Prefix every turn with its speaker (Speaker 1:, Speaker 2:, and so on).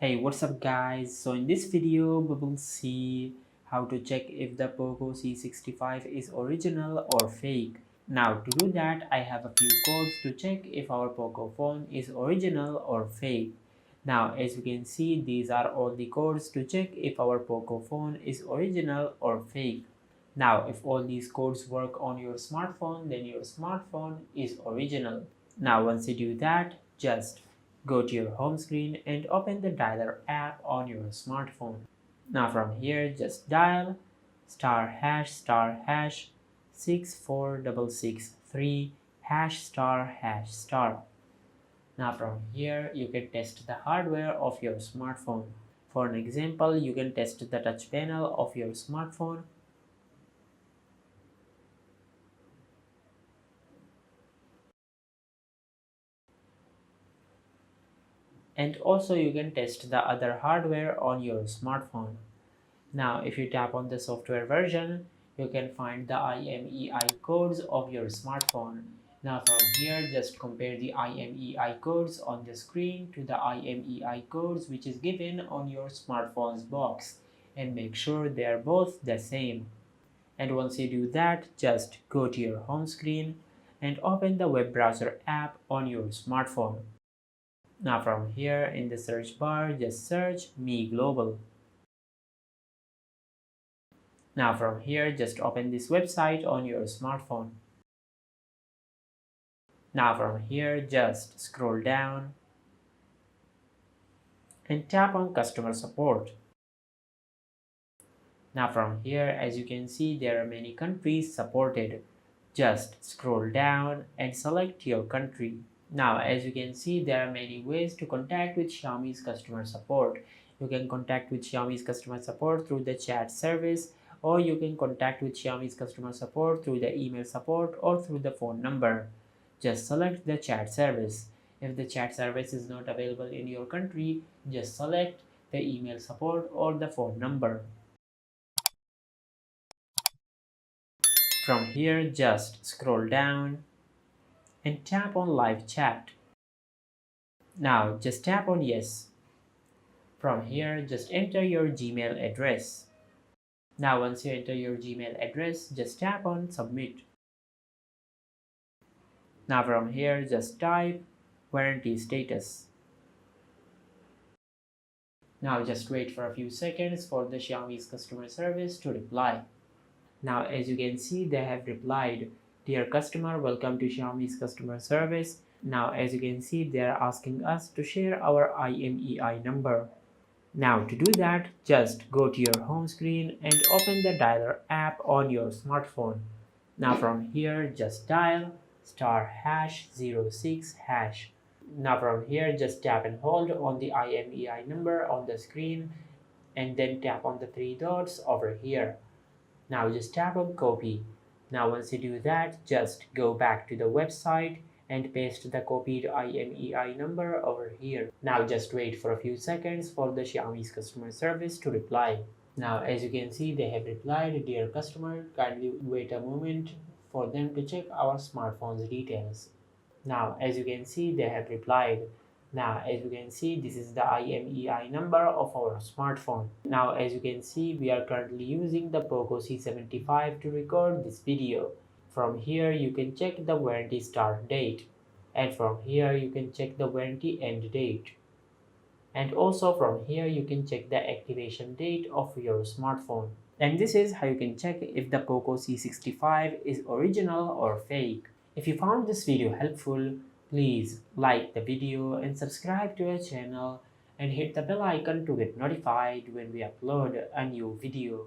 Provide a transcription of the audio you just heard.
Speaker 1: Hey, what's up guys? So in this video we will see how to check if the Poco C65 is original or fake. Now to do that I have a few codes to check if our Poco phone is original or fake. Now as you can see, these are all the codes to check if our Poco phone is original or fake. Now if all these codes work on your smartphone, then your smartphone is original. Now once you do that, just go to your home screen and open the dialer app on your smartphone. Now from here just dial *#*# 64663 #*#. Now from here you can test the hardware of your smartphone. For an example, you can test the touch panel of your smartphone. And also you can test the other hardware on your smartphone. Now if you tap on the software version, you can find the IMEI codes of your smartphone. Now from here just compare the IMEI codes on the screen to the IMEI codes which is given on your smartphone's box, and make sure they are both the same. And once you do that, just go to your home screen and open the web browser app on your smartphone. Now from here in the search bar, just search Me Global. Now from here, just open this website on your smartphone. Now from here, just scroll down and tap on Customer Support. Now from here, as you can see, there are many countries supported. Just scroll down and select your country. Now as you can see, there are many ways to contact with Xiaomi's customer support. You can contact with Xiaomi's customer support through the chat service, or you can contact with Xiaomi's customer support through the email support or through the phone number. Just select the chat service. If the chat service is not available in your country, just select the email support or the phone number. From here, just scroll down and tap on live chat. Now just tap on yes. From here, just enter your Gmail address. Now once you enter your Gmail address, just tap on submit. Now from here, just type warranty status. Now just wait for a few seconds for the Xiaomi's customer service to reply. Now as you can see, they have replied, "Dear customer, welcome to Xiaomi's customer service. Now as you can see, they are asking us to share our IMEI number." Now to do that, just go to your home screen and open the dialer app on your smartphone. Now from here, just dial *#06#. Now from here, just tap and hold on the IMEI number on the screen and then tap on the three dots over here. Now just tap on copy. Now once you do that, just go back to the website and paste the copied IMEI number over here. Now just wait for a few seconds for the Xiaomi's customer service to reply. Now as you can see, they have replied, "Dear customer, kindly wait a moment for them to check our smartphone's details." Now as you can see, they have replied. Now as you can see, this is the IMEI number of our smartphone. Now as you can see, we are currently using the Poco C75 to record this video. From here you can check the warranty start date, and from here you can check the warranty end date. And also from here you can check the activation date of your smartphone. And this is how you can check if the Poco C65 is original or fake. If you found this video helpful, please like the video and subscribe to our channel and hit the bell icon to get notified when we upload a new video.